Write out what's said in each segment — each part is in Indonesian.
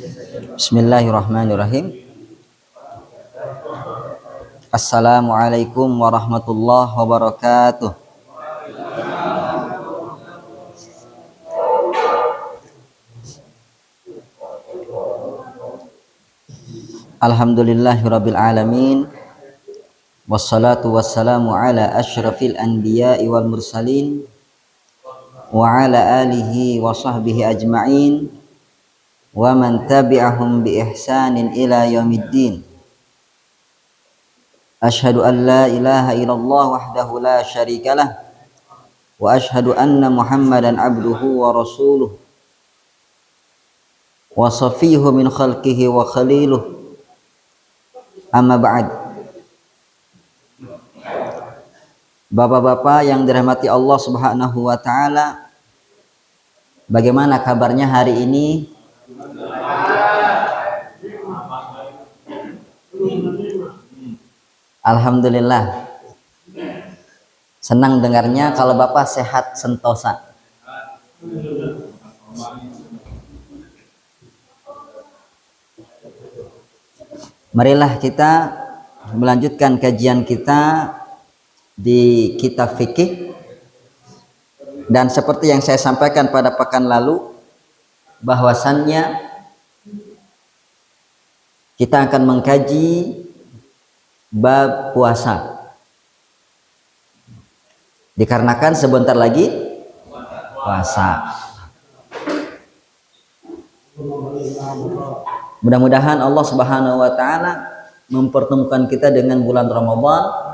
Bismillahirrahmanirrahim. Assalamualaikum warahmatullahi wabarakatuh. Alhamdulillahirabbil alamin. Wassalatu wassalamu ala asyrafil anbiya'i wal mursalin wa ala alihi wa sahbihi ajma'in wa man tabi'ahum bi ihsanin ila yaumiddin. Asyhadu an la ilaha illallah wahdahu la syarikalah wa asyhadu anna Muhammadan abduhu wa rasuluh wa safihu min khalqihi wa khaliluh. Amma ba'd. Bapak-bapak yang dirahmati Allah Subhanahu wa taala, bagaimana kabarnya hari ini? Alhamdulillah. Senang dengarnya kalau Bapak sehat sentosa. Marilah kita melanjutkan kajian kita di kitab fikih, dan seperti yang saya sampaikan pada pekan lalu, bahwasannya kita akan mengkaji bab puasa, dikarenakan sebentar lagi puasa. Mudah-mudahan Allah Subhanahu wa taala mempertemukan kita dengan bulan Ramadan.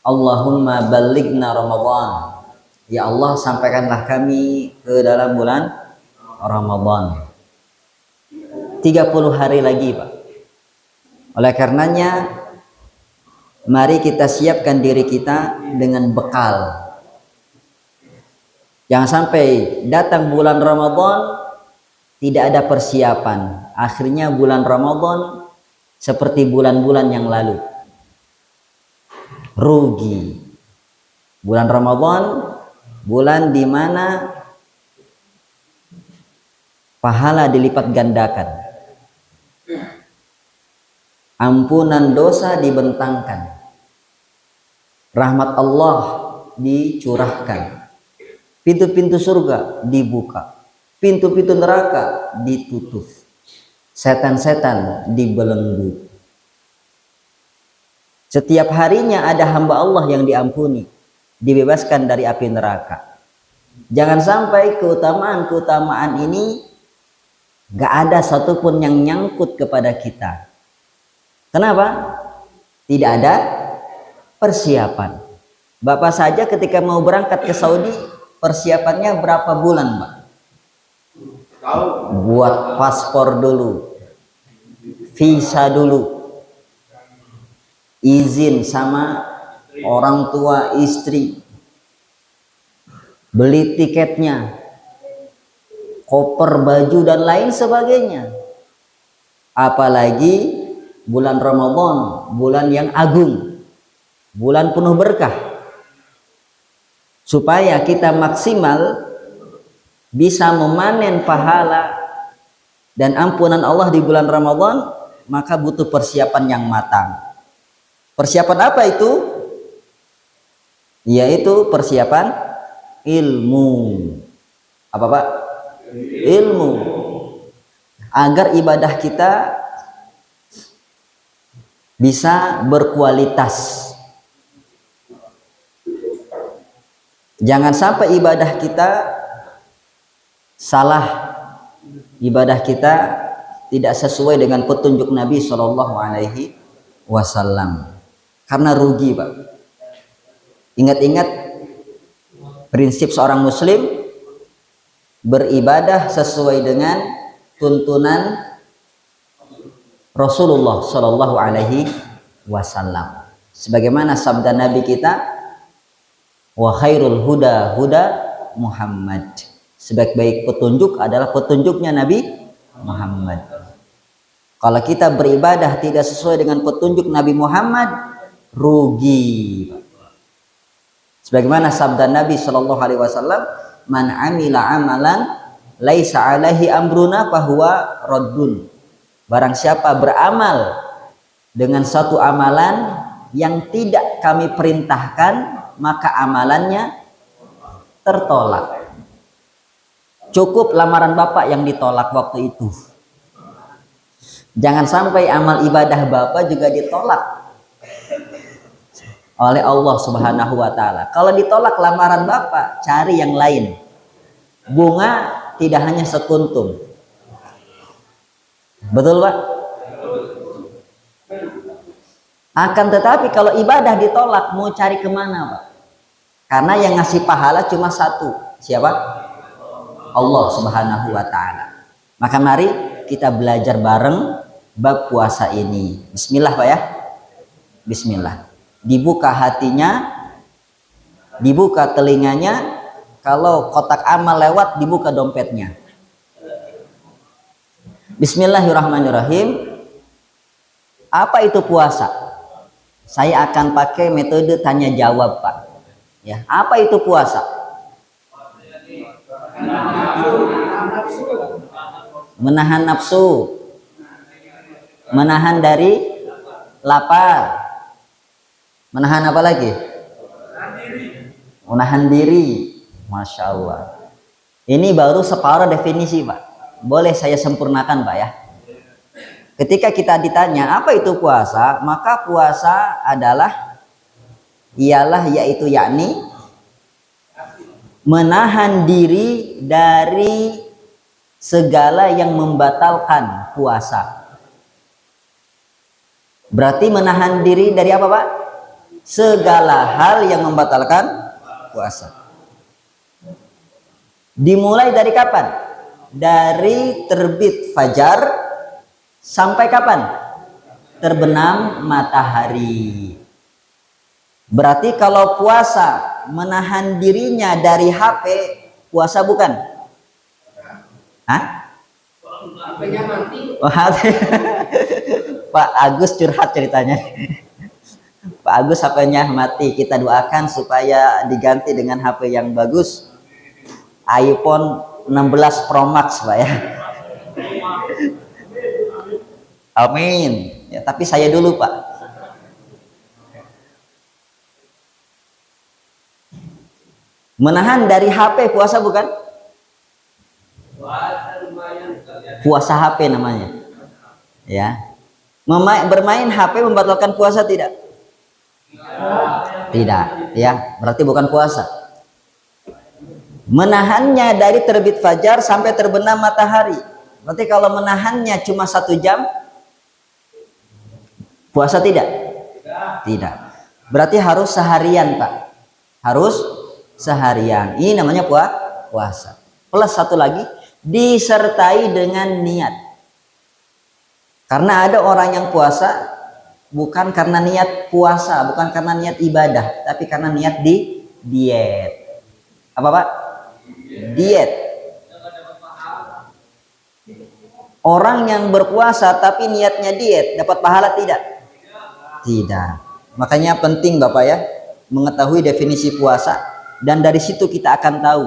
Allahumma ballighna Ramadan. Ya Allah, sampaikanlah kami ke dalam bulan Ramadan. 30 hari lagi, Pak. Oleh karenanya, mari kita siapkan diri kita dengan bekal. Jangan sampai datang bulan Ramadan tidak ada persiapan. Akhirnya bulan Ramadan seperti bulan-bulan yang lalu. Rugi. Bulan Ramadan, bulan di mana pahala dilipat gandakan. Ampunan dosa dibentangkan. Rahmat Allah dicurahkan. Pintu-pintu surga dibuka. Pintu-pintu neraka ditutup. Setan-setan dibelenggu. Setiap harinya ada hamba Allah yang diampuni, dibebaskan dari api neraka. Jangan sampai keutamaan-keutamaan ini gak ada satupun yang nyangkut kepada kita. Kenapa? Tidak ada persiapan. Bapak saja ketika mau berangkat ke Saudi, persiapannya berapa bulan, Pak? Buat paspor dulu, visa dulu, izin sama orang tua istri, beli tiketnya, koper baju dan lain sebagainya. Apalagi bulan Ramadan, bulan yang agung, bulan penuh berkah. Supaya kita maksimal bisa memanen pahala dan ampunan Allah di bulan Ramadan, maka butuh persiapan yang matang. Persiapan apa itu? Yaitu persiapan ilmu. Apa, Pak? Ilmu. Agar ibadah kita bisa berkualitas. Jangan sampai ibadah kita salah, ibadah kita tidak sesuai dengan petunjuk Nabi Shallallahu Alaihi Wasallam, karena rugi, Pak. Ingat-ingat prinsip seorang Muslim, beribadah sesuai dengan tuntunan Rasulullah Shallallahu Alaihi Wasallam. Sebagaimana sabda Nabi kita, wa khairul huda huda Muhammad. Sebaik-baik petunjuk adalah petunjuknya Nabi Muhammad. Kalau kita beribadah tidak sesuai dengan petunjuk Nabi Muhammad, rugi. Sebagaimana sabda Nabi Shallallahu Alaihi Wasallam, man amila amalan laisa alaihi amruna fahuwa raddun. Barang siapa beramal dengan satu amalan yang tidak kami perintahkan, maka amalannya tertolak. Cukup lamaran bapak yang ditolak waktu itu. Jangan sampai amal ibadah bapak juga ditolak oleh Allah Subhanahu wa taala. Kalau ditolak lamaran bapak, cari yang lain. Bunga tidak hanya sekuntum. Betul, Pak? Akan tetapi kalau ibadah ditolak, mau cari kemana, Pak? Karena yang ngasih pahala cuma satu. Siapa? Allah Subhanahu wa taala. Maka mari kita belajar bareng bab puasa ini. Bismillah, Pak ya. Bismillah. Dibuka hatinya, dibuka telinganya. Kalau kotak amal lewat, dibuka dompetnya. Bismillahirrahmanirrahim. Apa itu puasa? Saya akan pakai metode tanya jawab, Pak. Ya, apa itu puasa? Menahan nafsu, menahan dari lapar, menahan apa lagi? Menahan diri. Masya Allah. Ini baru separuh definisi, Pak. Boleh saya sempurnakan, Pak ya. Ketika kita ditanya apa itu puasa, maka puasa ialah yaitu yakni menahan diri dari segala yang membatalkan puasa. Berarti menahan diri dari apa, Pak? Segala hal yang membatalkan puasa. Dimulai dari kapan? Dari terbit fajar sampai kapan? Terbenam matahari. Berarti kalau puasa menahan dirinya dari HP, puasa bukan? Hah? HP-nya mati. Oh, Pak Agus curhat ceritanya. Pak Agus HP-nya mati. Kita doakan supaya diganti dengan HP yang bagus. iPhone 16 Pro Max, Pak ya. Amin. Ya, tapi saya dulu, Pak. Menahan dari HP puasa bukan? Puasa HP namanya. Ya. Bermain HP membatalkan puasa tidak? Tidak, ya. Berarti bukan puasa. Menahannya dari terbit fajar sampai terbenam matahari. Berarti kalau menahannya cuma 1 jam, puasa tidak? Tidak. Berarti harus seharian, Pak. Harus seharian. Ini namanya puasa. Plus satu lagi, disertai dengan niat. Karena ada orang yang puasa bukan karena niat puasa, bukan karena niat ibadah, tapi karena niat diet. Apa, Pak? Diet. Orang yang berpuasa tapi niatnya diet dapat pahala tidak? Tidak. Makanya penting, Bapak ya, mengetahui definisi puasa, dan dari situ kita akan tahu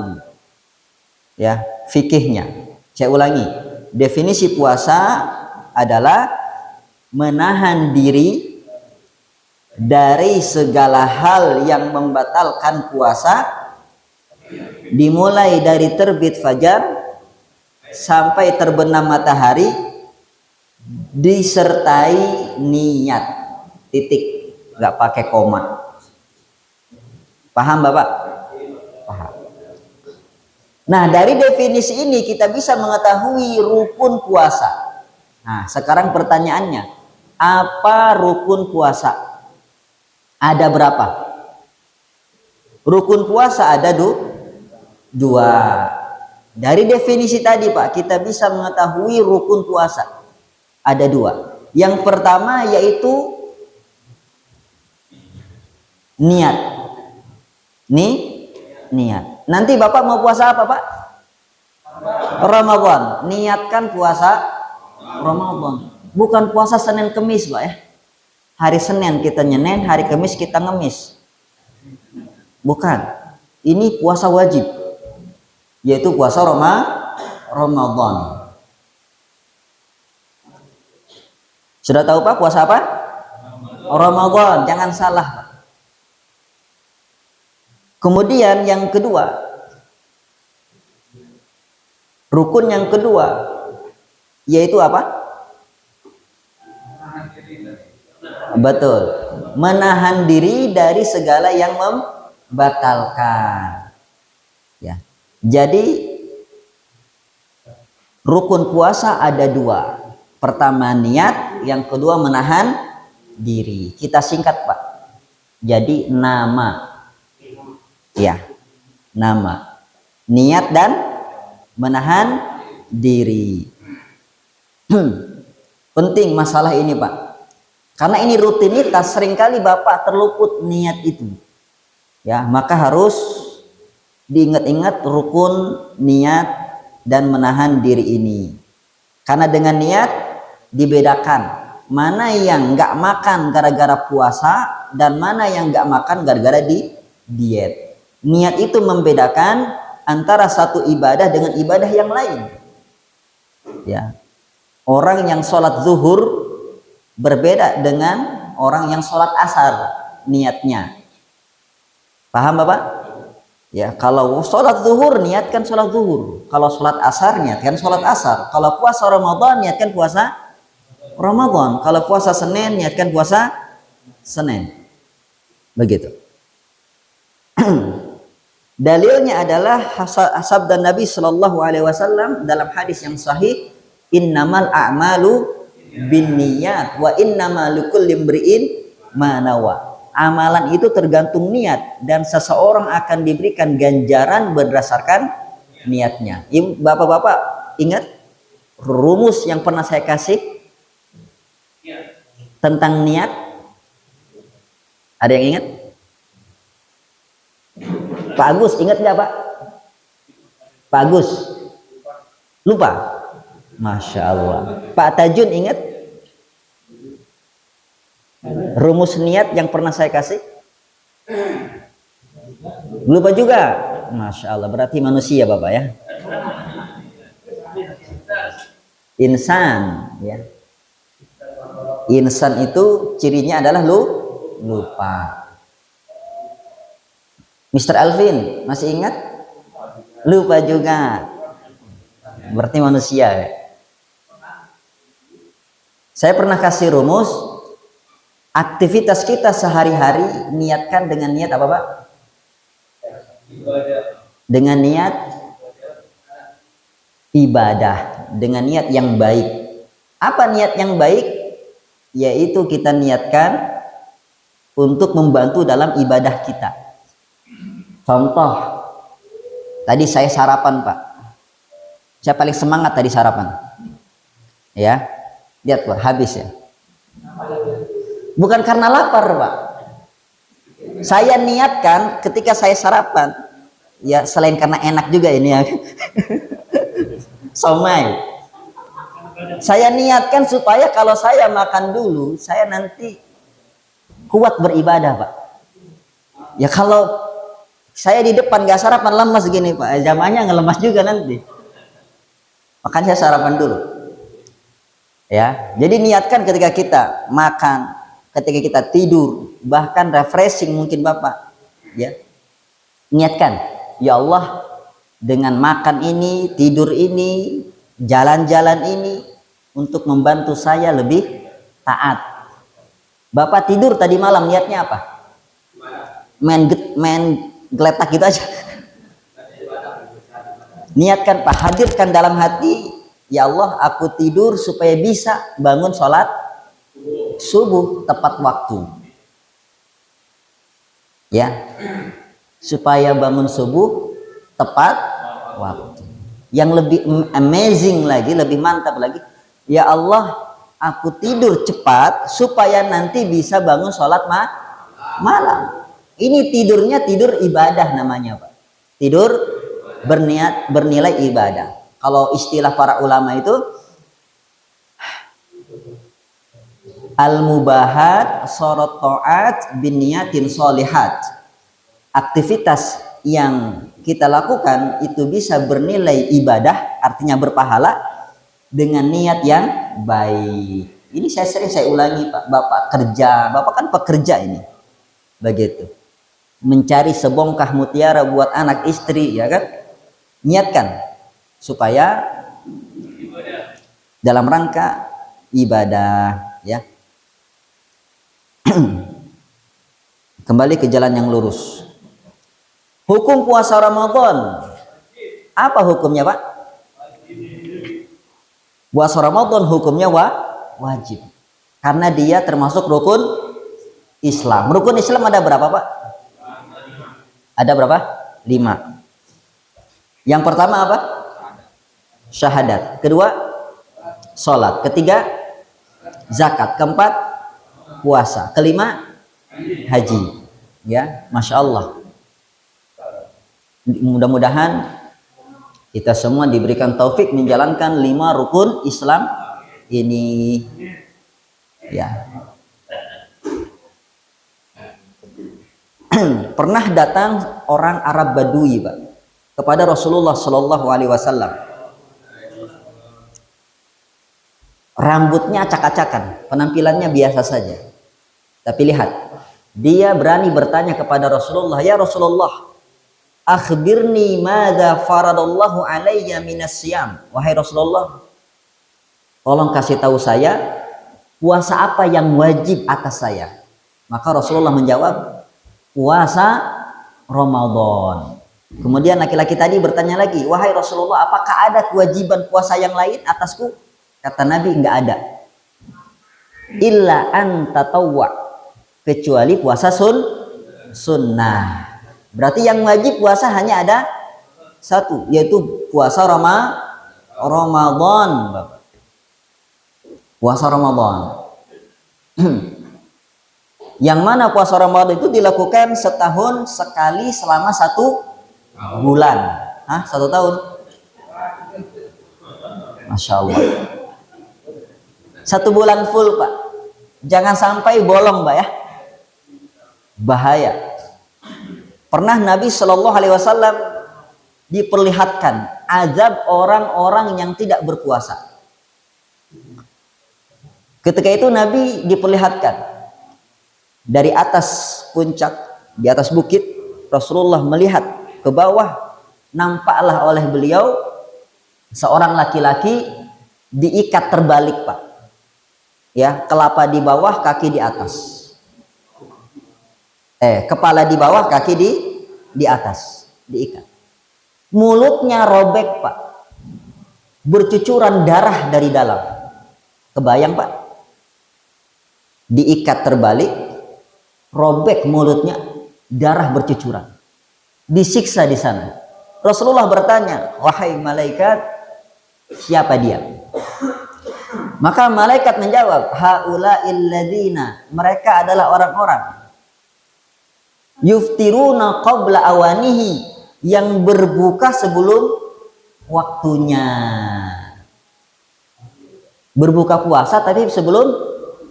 ya fikihnya. Saya ulangi, definisi puasa adalah menahan diri dari segala hal yang membatalkan puasa, dimulai dari terbit fajar sampai terbenam matahari, disertai niat. Titik, nggak pakai koma. Paham, Bapak? Paham. Nah, dari definisi ini kita bisa mengetahui rukun puasa. Nah, sekarang pertanyaannya, apa rukun puasa? Ada berapa? Rukun puasa ada dua. Dari definisi tadi, Pak, kita bisa mengetahui rukun puasa ada 2. Yang pertama yaitu niat. Niat. Nanti Bapak mau puasa apa, Pak? Ramadan. Niatkan puasa Ramadan. Bukan puasa Senin Kemis, Pak ya. Hari Senin kita nyenin, hari Kamis kita ngemis. Bukan. Ini puasa wajib. Yaitu puasa Ramadan. Sudah tahu Pak puasa apa? Ramadan, jangan salah. Kemudian yang kedua, rukun yang kedua yaitu apa? Betul, menahan diri dari segala yang membatalkan. Ya, jadi rukun puasa ada dua. Pertama niat, yang kedua menahan diri. Kita singkat Pak. Jadi nama, ya, nama, niat dan menahan diri. Penting masalah ini Pak. Karena ini rutinitas, seringkali Bapak terluput niat itu. Ya, maka harus diingat-ingat rukun niat dan menahan diri ini. Karena dengan niat dibedakan mana yang nggak makan gara-gara puasa dan mana yang nggak makan gara-gara diet. Niat itu membedakan antara satu ibadah dengan ibadah yang lain. Ya, orang yang sholat zuhur berbeda dengan orang yang sholat asar niatnya. Paham Bapak? Ya, kalau sholat zuhur niatkan sholat zuhur, kalau sholat asar niatkan sholat asar, kalau puasa Ramadan niatkan puasa Ramadan, kalau puasa Senin niatkan puasa Senin. Begitu. Dalilnya adalah sabda Nabi Shallallahu Alaihi Wasallam dalam hadis yang sahih, innamal a'malu binniyat wa innamal likulli imri'in ma nawa. Amalan itu tergantung niat dan seseorang akan diberikan ganjaran berdasarkan niatnya. Bapak-bapak ingat rumus yang pernah saya kasih tentang niat? Ada yang ingat? Pak Agus ingat nggak Pak? Pak Agus lupa? Masya Allah. Pak Tajun ingat rumus niat yang pernah saya kasih? Lupa juga. Masya Allah, berarti manusia Bapak ya. Insan ya. Insan itu cirinya adalah lupa. Mr. Alvin masih ingat? Lupa juga. Berarti manusia ya. Saya pernah kasih rumus, aktivitas kita sehari-hari niatkan dengan niat apa Pak? Dengan niat ibadah, dengan niat yang baik. Apa niat yang baik? Yaitu kita niatkan untuk membantu dalam ibadah kita. Contoh, tadi saya sarapan Pak. Saya paling semangat tadi sarapan. Ya. Lihat Pak, habis ya. Bukan karena lapar Pak. Saya niatkan ketika saya sarapan, ya selain karena enak juga ini ya. Somai. Saya niatkan supaya kalau saya makan dulu, saya nanti kuat beribadah Pak. Ya kalau saya di depan gak sarapan lemas gini Pak, jamaahnya ngelemas juga nanti. Makanya saya sarapan dulu. Ya, jadi niatkan ketika kita makan, ketika kita tidur, bahkan refreshing mungkin Bapak, ya. Niatkan, ya Allah, dengan makan ini, tidur ini, jalan-jalan ini untuk membantu saya lebih taat. Bapak tidur tadi malam niatnya apa? Main geletak gitu aja. Niatkan Pak, hadirkan dalam hati, ya Allah, aku tidur supaya bisa bangun sholat subuh tepat waktu. Ya, supaya bangun subuh tepat waktu. Yang lebih amazing lagi, lebih mantap lagi, ya Allah, aku tidur cepat supaya nanti bisa bangun sholat malam. Ini tidurnya tidur ibadah namanya Pak. Tidur berniat, bernilai ibadah. Kalau istilah para ulama itu al-mubahat sorot ta'at bin niyatin solihat. Aktivitas yang kita lakukan itu bisa bernilai ibadah, artinya berpahala dengan niat yang baik. Ini saya ulangi Pak, Bapak kerja, Bapak kan pekerja ini. Begitu. Mencari sebongkah mutiara buat anak istri, ya kan? Niatkan supaya dalam rangka ibadah, ya. Kembali ke jalan yang lurus. Hukum puasa Ramadan. Apa hukumnya, Pak? Puasa Ramadan hukumnya wajib. Karena dia termasuk rukun Islam. Rukun Islam ada berapa, Pak? Ada berapa? 5. Yang pertama apa? Syahadat. Kedua, sholat. Ketiga, zakat. Keempat, puasa. Kelima, haji. Ya, Masya Allah. Mudah-mudahan kita semua diberikan taufik menjalankan 5 rukun Islam ini. Ya. Pernah datang orang Arab Badui, Pak, kepada Rasulullah Shallallahu Alaihi Wasallam. Rambutnya acak-acakan, penampilannya biasa saja. Tapi lihat, dia berani bertanya kepada Rasulullah, ya Rasulullah, akhbirni madza faradallahu alayya minas siyam. Wahai Rasulullah, tolong kasih tahu saya puasa apa yang wajib atas saya. Maka Rasulullah menjawab, puasa Ramadan. Kemudian laki-laki tadi bertanya lagi, wahai Rasulullah, apakah ada kewajiban puasa yang lain atasku? Kata Nabi, enggak ada. Illa an tatawwa, kecuali puasa sunnah. Berarti yang wajib puasa hanya ada 1, yaitu puasa Ramadan, Bapak. Puasa Ramadan. Yang mana puasa Ramadan itu dilakukan setahun sekali selama 1 bulan. 1 tahun. Masya Allah. 1 bulan full, Pak. Jangan sampai bolong, Pak, ya. Bahaya. Pernah Nabi Shallallahu Alaihi Wasallam diperlihatkan azab orang-orang yang tidak berpuasa. Ketika itu Nabi diperlihatkan dari atas puncak, di atas bukit, Rasulullah melihat ke bawah, nampaklah oleh beliau seorang laki-laki diikat terbalik, Pak. Ya, kelapa di bawah, kaki di atas. Kepala di bawah, kaki di atas, diikat. Mulutnya robek, Pak. Bercucuran darah dari dalam. Kebayang, Pak? Diikat terbalik, robek mulutnya, darah bercucuran. Disiksa di sana. Rasulullah bertanya, wahai malaikat, siapa dia? Maka malaikat menjawab, haula'il ladzina, mereka adalah orang-orang yuftiruna qabla awanihi, yang berbuka sebelum waktunya. Berbuka puasa tapi sebelum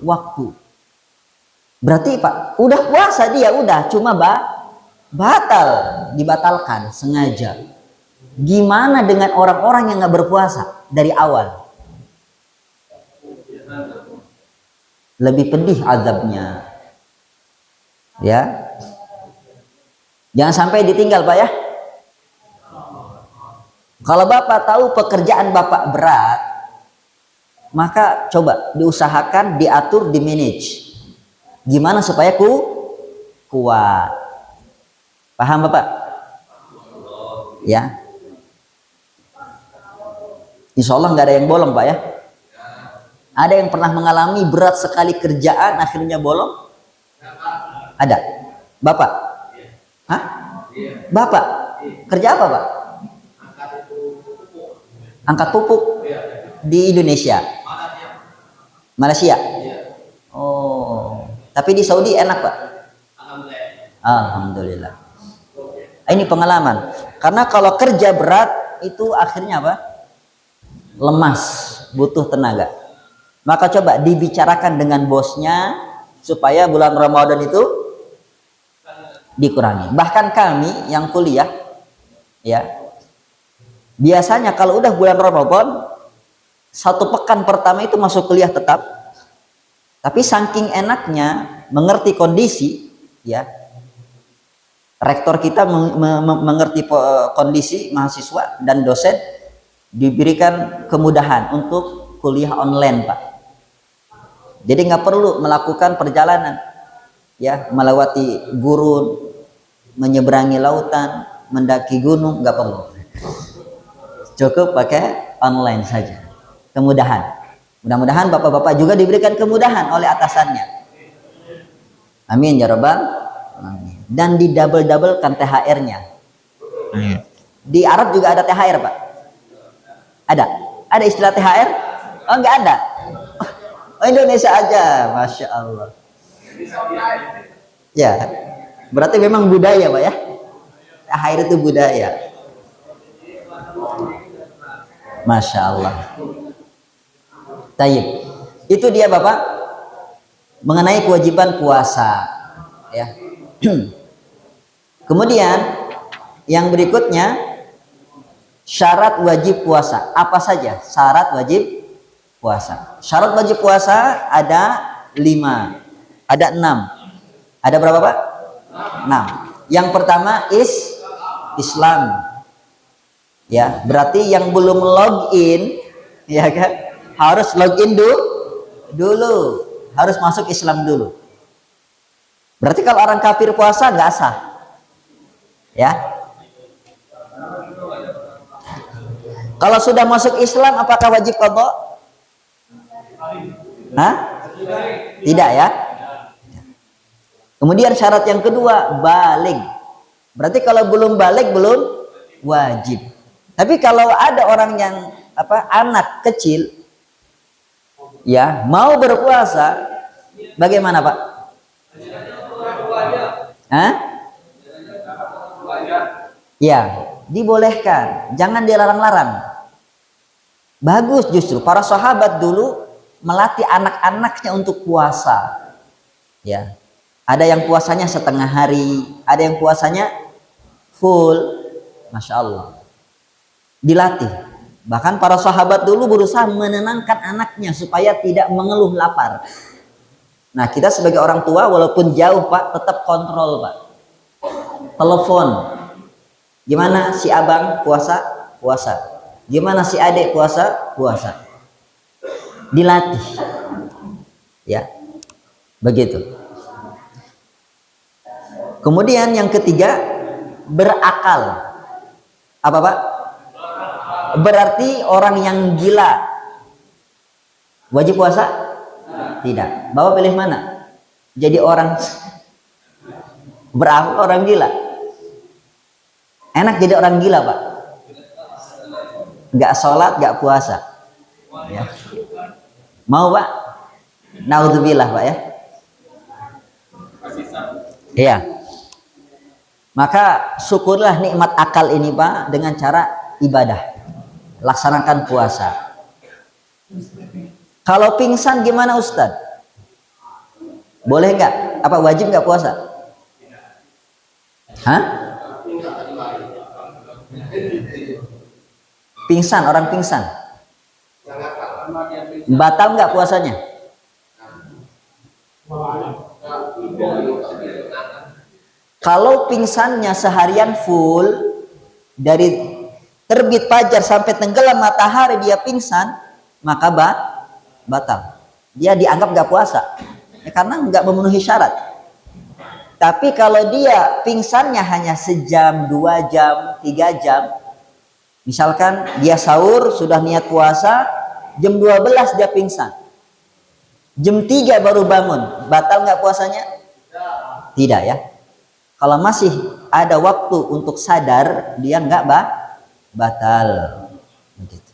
waktu. Berarti, Pak, udah puasa dia, udah, cuma batal, dibatalkan sengaja. Gimana dengan orang-orang yang nggak berpuasa dari awal? Lebih pedih azabnya. Ya. Jangan sampai ditinggal, Pak, ya. Kalau Bapak tahu pekerjaan Bapak berat, maka coba diusahakan, diatur, dimanage. Gimana supaya kuat. Paham, Bapak? Ya. Insya Allah nggak ada yang bolong, Pak, ya. Ada yang pernah mengalami berat sekali kerjaan akhirnya bolong? Ada. Bapak? Hah? Bapak? Kerja apa, Pak? Angkat pupuk di Indonesia. Malaysia. Oh, tapi di Saudi enak, Pak? Alhamdulillah. Ini pengalaman. Karena kalau kerja berat itu akhirnya apa? Lemas, butuh tenaga. Maka coba dibicarakan dengan bosnya supaya bulan Ramadan itu dikurangi. Bahkan kami yang kuliah, ya, biasanya kalau udah bulan Ramadan, 1 pekan pertama itu masuk kuliah tetap. Tapi saking enaknya mengerti kondisi, ya, rektor kita mengerti kondisi mahasiswa dan dosen, diberikan kemudahan untuk kuliah online, Pak. Jadi nggak perlu melakukan perjalanan, ya, melewati gurun, menyeberangi lautan, mendaki gunung, nggak perlu. Cukup pakai online saja. Kemudahan. Mudah-mudahan bapak-bapak juga diberikan kemudahan oleh atasannya. Amin ya rabbal alamin. Dan di double-kan THR-nya. Di Arab juga ada THR, Pak. Ada? Ada istilah THR? Oh, nggak ada. Oh, Indonesia aja, masya Allah. Ya, berarti memang budaya, Pak, ya. THR itu budaya. Masya Allah. Tayyib. Itu dia, Bapak, mengenai kewajiban puasa, ya. Kemudian yang berikutnya, syarat wajib puasa. Apa saja syarat wajib puasa? Syarat wajib puasa ada 5, ada 6. Ada berapa, Pak? 6. Yang pertama Islam. Ya, berarti yang belum login, ya kan, harus login dulu, harus masuk Islam dulu. Berarti kalau orang kafir puasa nggak sah, ya. Kalau sudah masuk Islam, apakah wajib qadha? Hah? Tidak, ya. Kemudian syarat yang kedua, baligh. Berarti kalau belum baligh belum wajib. Tapi kalau ada orang yang anak kecil, ya, mau berpuasa, bagaimana, Pak? Hah? Ya, dibolehkan, jangan dilarang-larang. Bagus justru para sahabat dulu melatih anak-anaknya untuk puasa. Ya. Ada yang puasanya setengah hari, ada yang puasanya full. Masya Allah. Dilatih. Bahkan para sahabat dulu berusaha menenangkan anaknya supaya tidak mengeluh lapar. Nah, kita sebagai orang tua walaupun jauh, Pak, tetap kontrol, Pak. Telepon. Gimana si abang puasa? Puasa. Gimana si adik puasa? Puasa. Dilatih. Ya. Begitu. Kemudian yang ketiga, berakal. Apa, Pak? Berarti orang yang gila wajib puasa? Tidak. Bapak pilih mana? Jadi orang berakal, orang gila. Enak jadi orang gila, Pak. Nggak sholat, nggak puasa. Ya. Mau, Pak? Naudzubillah, Pak, ya. Iya. Maka syukurlah nikmat akal ini, Pak, dengan cara ibadah. Laksanakan puasa. Kalau pingsan gimana, Ustadz? Boleh nggak? Apa wajib nggak puasa? Hah? Pingsan, orang pingsan. Batal nggak puasanya? Kalau pingsannya seharian full, dari terbit fajar sampai tenggelam matahari dia pingsan, maka batal. Dia dianggap nggak puasa, ya, karena nggak memenuhi syarat. Tapi kalau dia pingsannya hanya sejam, 2 jam, 3 jam, misalkan dia sahur sudah niat puasa, jam 12 dia pingsan, jam 3 baru bangun, batal nggak puasanya? Tidak, ya. Kalau masih ada waktu untuk sadar, dia nggak batal. Begitu.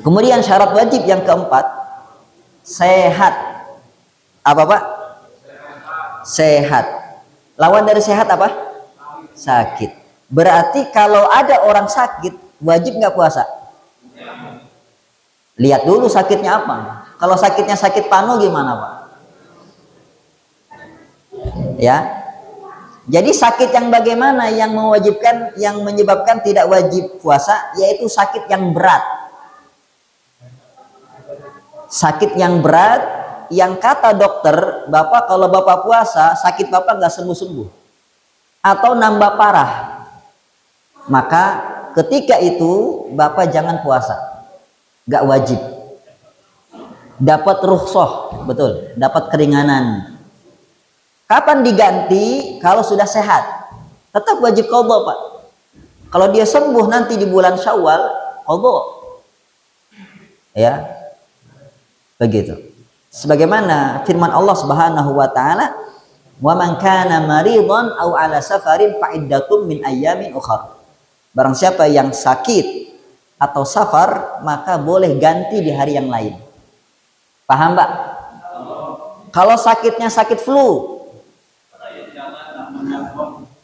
Kemudian syarat wajib yang keempat, sehat. Apa, Pak? Sehat. Lawan dari sehat apa? Sakit. Berarti kalau ada orang sakit, wajib nggak puasa? Lihat dulu sakitnya apa. Kalau sakitnya sakit panu gimana, Pak? Ya. Jadi sakit yang bagaimana yang mewajibkan, yang menyebabkan tidak wajib puasa, yaitu sakit yang berat. Sakit yang berat yang kata dokter, Bapak kalau Bapak puasa, sakit Bapak nggak sembuh-sembuh atau nambah parah. Maka ketika itu Bapak jangan puasa. Nggak wajib. Dapat rukhsah, betul, dapat keringanan. Kapan diganti? Kalau sudah sehat. Tetap wajib qadha, Pak. Kalau dia sembuh nanti di bulan Syawal, qadha. Ya. Begitu. Sebagaimana firman Allah Subhanahu wa taala, "Wa man kana maridhan aw 'ala safarin fa iddatum min ayyamin ukhra." Barang siapa yang sakit atau safar, maka boleh ganti di hari yang lain. Paham, Pak? Kalau sakitnya sakit flu,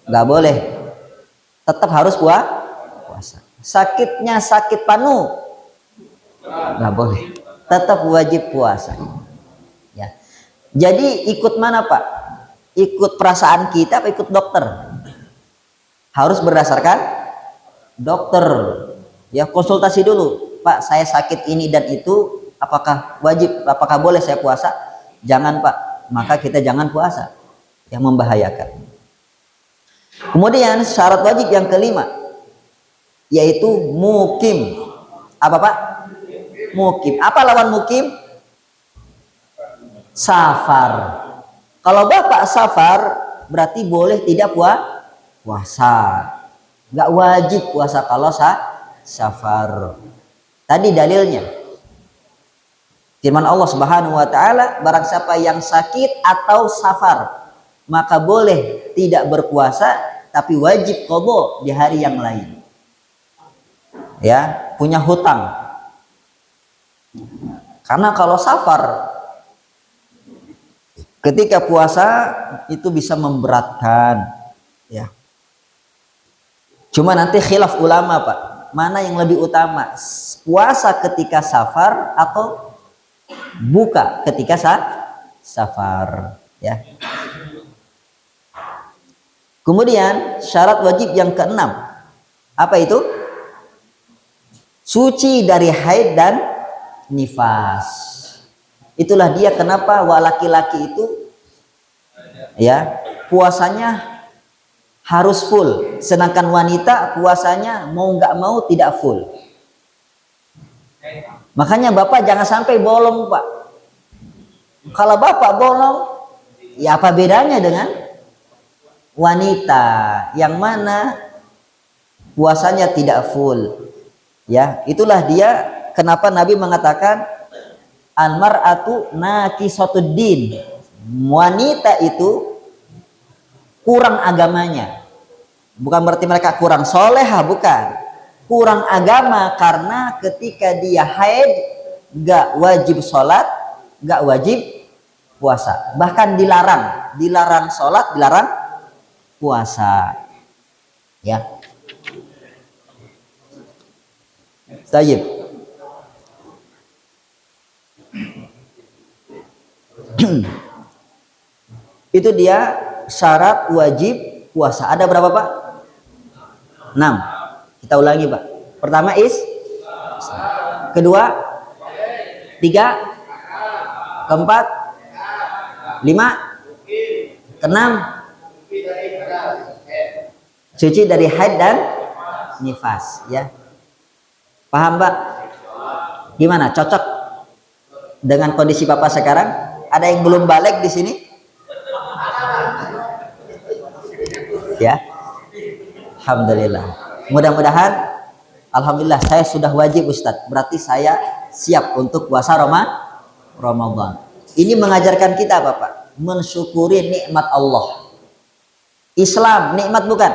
nggak boleh, tetap harus puasa. Sakitnya sakit panu, nggak boleh, tetap wajib puasa. Ya. Jadi ikut mana, Pak? Ikut perasaan kita apa ikut dokter? Harus berdasarkan dokter. Ya, konsultasi dulu, Pak, saya sakit ini dan itu, apakah wajib, apakah boleh saya puasa? Jangan, Pak, maka kita jangan puasa, yang membahayakan. Kemudian syarat wajib yang kelima, yaitu mukim. Apa, Pak? Mukim. Apa lawan mukim? Safar. Kalau Bapak safar, berarti boleh tidak puasa. Nggak wajib puasa kalau safar. Tadi dalilnya. Firman Allah Subhanahu wa taala, barang siapa yang sakit atau safar, maka boleh tidak berpuasa, tapi wajib qadha di hari yang lain. Ya, punya hutang. Karena kalau safar, ketika puasa itu bisa memberatkan. Ya. Cuma nanti khilaf ulama, Pak. Mana yang lebih utama? Puasa ketika safar atau buka ketika safar? Ya. Kemudian syarat wajib yang keenam, apa itu? Suci dari haid dan nifas. Itulah dia kenapa laki-laki itu ya puasanya harus full, sedangkan wanita puasanya mau nggak mau tidak full. Makanya Bapak jangan sampai bolong, Pak. Kalau Bapak bolong, ya apa bedanya dengan wanita yang mana puasanya tidak full? Ya, itulah dia kenapa Nabi mengatakan al-mar'atu naqisatud din. Wanita itu kurang agamanya. Bukan berarti mereka kurang solehah, bukan. Kurang agama karena ketika dia haid gak wajib sholat, gak wajib puasa. Bahkan dilarang sholat, dilarang puasa. Ya. Tayyib. Itu dia syarat wajib puasa. Ada berapa, Pak? 6. Kita ulangi, Pak. Pertama kedua, 3, keempat, 5, keenam, suci dari haid dan nifas, ya. Paham, Pak? Gimana? Cocok dengan kondisi Bapak sekarang? Ada yang belum balik di sini? Ya. Alhamdulillah. Mudah-mudahan, alhamdulillah saya sudah wajib, Ustadz. Berarti saya siap untuk puasa Ramadan. Ini mengajarkan kita, Bapak, mensyukuri nikmat Allah. Islam nikmat bukan?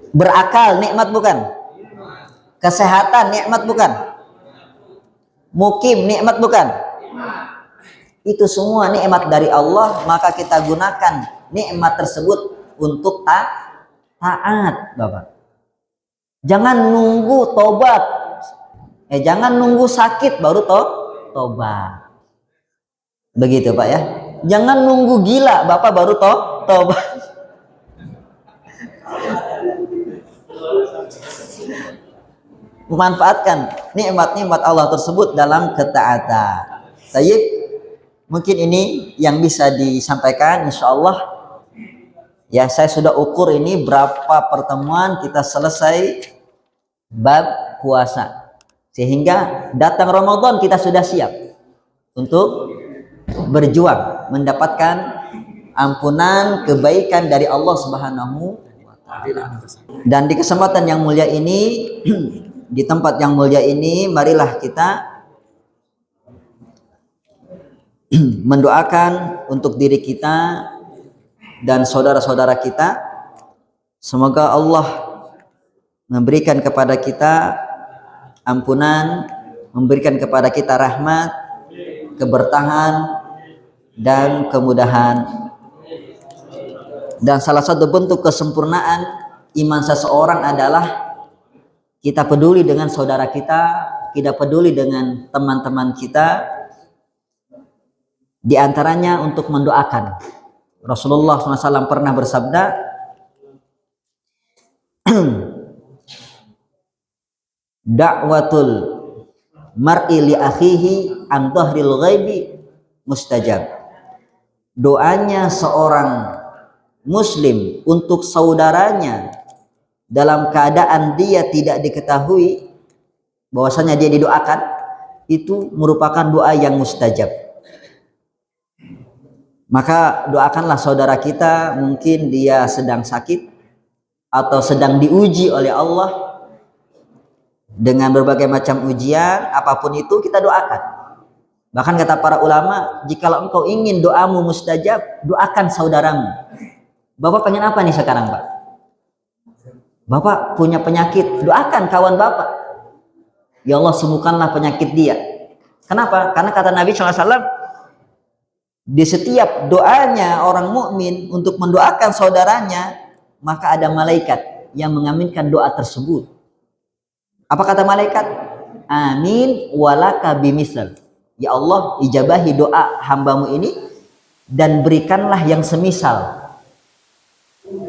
Berakal nikmat bukan? Kesehatan nikmat bukan? Mukim nikmat bukan? Itu semua nikmat dari Allah, maka kita gunakan nikmat tersebut untuk taat, Bapak. Jangan nunggu tobat. Jangan nunggu sakit baru tobat. Begitu, Pak, ya. Jangan nunggu gila Bapak baru tobat. Manfaatkan nikmat-nikmat Allah tersebut dalam ketaatan. Tayyib, mungkin ini yang bisa disampaikan, insya Allah. Ya, saya sudah ukur ini berapa pertemuan kita selesai bab puasa, sehingga datang Ramadan kita sudah siap untuk berjuang mendapatkan ampunan kebaikan dari Allah Subhanahu wa Ta'ala. Dan di kesempatan yang mulia ini, di tempat yang mulia ini, marilah kita mendoakan untuk diri kita dan saudara-saudara kita. Semoga Allah memberikan kepada kita ampunan, memberikan kepada kita rahmat, keberkahan, dan kemudahan. Dan salah satu bentuk kesempurnaan iman seseorang adalah kita peduli dengan saudara kita, kita peduli dengan teman-teman kita, di antaranya untuk mendoakan. Rasulullah SAW pernah bersabda, da'watul mar'i li akhihi an dhahril ghaibi mustajab. Doanya seorang muslim untuk saudaranya dalam keadaan dia tidak diketahui bahwasanya dia didoakan, itu merupakan doa yang mustajab. Maka doakanlah saudara kita, mungkin dia sedang sakit atau sedang diuji oleh Allah dengan berbagai macam ujian, apapun itu kita doakan. Bahkan kata para ulama, jikalau engkau ingin doamu mustajab, doakan saudaramu. Bapak pengen apa nih sekarang, Pak? Bapak punya penyakit, doakan kawan Bapak. Ya Allah, sembuhkanlah penyakit dia. Kenapa? Karena kata Nabi SAW, di setiap doanya orang mukmin untuk mendoakan saudaranya, maka ada malaikat yang mengaminkan doa tersebut. Apa kata malaikat? Amin walaka bimisal. Ya Allah, ijabahi doa hambamu ini dan berikanlah yang semisal.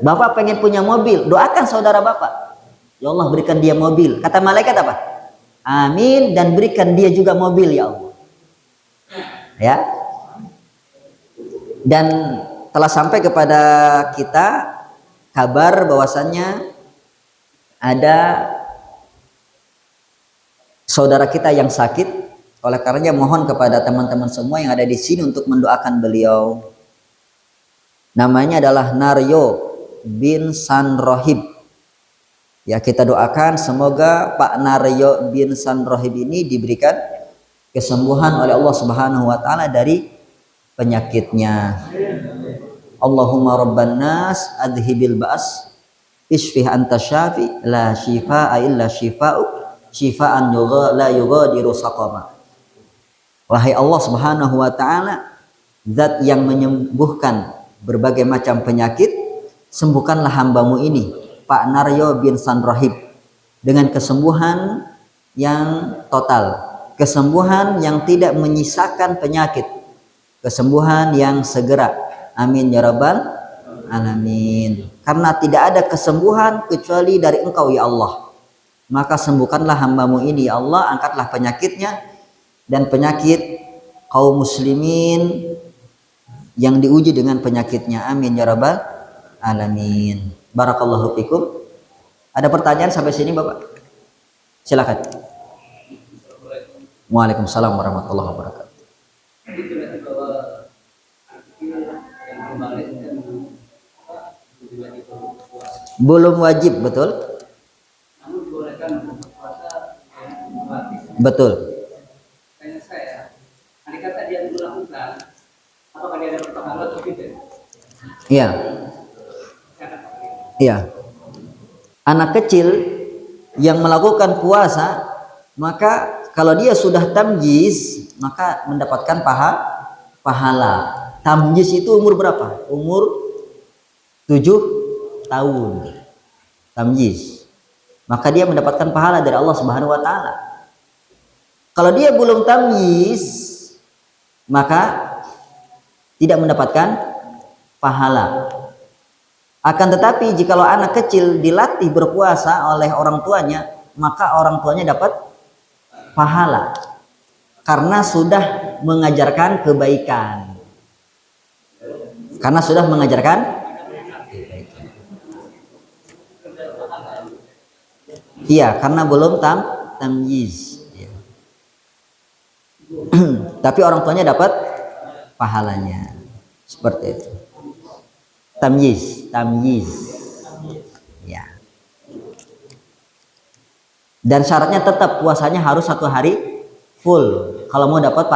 Bapak pengen punya mobil, doakan saudara Bapak. Ya Allah, berikan dia mobil. Kata malaikat apa? Amin, dan berikan dia juga mobil, ya Allah. Ya. Dan telah sampai kepada kita kabar bahwasannya ada saudara kita yang sakit. Oleh karenanya mohon kepada teman-teman semua yang ada di sini untuk mendoakan beliau. Namanya adalah Naryo bin Sanrohib. Ya, kita doakan semoga Pak Naryo bin Sanrohib ini diberikan kesembuhan oleh Allah Subhanahu wa Ta'ala dari penyakitnya. Allahumma rabban nas adhibil ba's isfih anta syafi la shifaa illa shifa'uk shifaan la yughadiru saqama. Wahai Allah Subhanahu wa Ta'ala, zat yang menyembuhkan berbagai macam penyakit, sembuhkanlah hambamu ini Pak Naryo bin Sanrohib dengan kesembuhan yang total, kesembuhan yang tidak menyisakan penyakit, kesembuhan yang segera. Amin ya rabbal alamin. Karena tidak ada kesembuhan kecuali dari Engkau ya Allah. Maka sembuhkanlah hambamu ini ya Allah, angkatlah penyakitnya dan penyakit kaum muslimin yang diuji dengan penyakitnya. Amin ya rabbal alamin. Barakallahu fikum. Ada pertanyaan sampai sini Bapak? Silakan. Waalaikumsalam warahmatullahi wabarakatuh. Belum wajib, betul? Betul. Iya. Iya. Anak kecil yang melakukan puasa, maka kalau dia sudah tamyiz, maka mendapatkan pahala. Tamyiz itu umur berapa? Umur 7 tahun. Tamyiz. Maka dia mendapatkan pahala dari Allah Subhanahu wa Ta'ala. Kalau dia belum tamyiz, maka tidak mendapatkan pahala. Akan tetapi jikalau anak kecil dilatih berpuasa oleh orang tuanya, maka orang tuanya dapat pahala karena sudah mengajarkan kebaikan. Karena sudah mengajarkan kebaikan. Iya, karena belum tamyiz. Ya. Tapi orang tuanya dapat pahalanya. Seperti itu. Tamyiz. Ya. Dan syaratnya tetap puasanya harus 1 hari full kalau mau dapat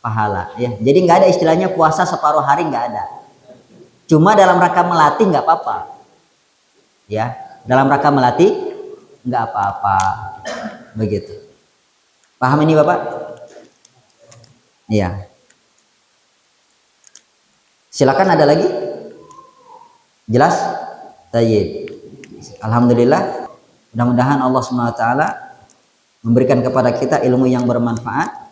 pahala. Ya. Jadi nggak ada istilahnya puasa separuh hari, nggak ada. Cuma dalam rangka melatih nggak apa-apa. Ya, dalam rangka melatih nggak apa-apa. Begitu. Paham ini Bapak? Iya. Silakan, ada lagi? Jelas? Tayyib. Alhamdulillah. Mudah-mudahan Allah SWT memberikan kepada kita ilmu yang bermanfaat.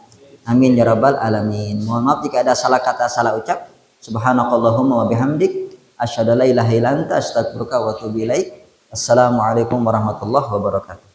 Amin ya rabbal alamin. Mohon maaf jika ada salah kata, salah ucap. Subhanakallahumma wa bihamdik asyhadu an la ilaha illa anta astaghfiruka wa atubu ilaik. Assalamualaikum warahmatullahi wabarakatuh.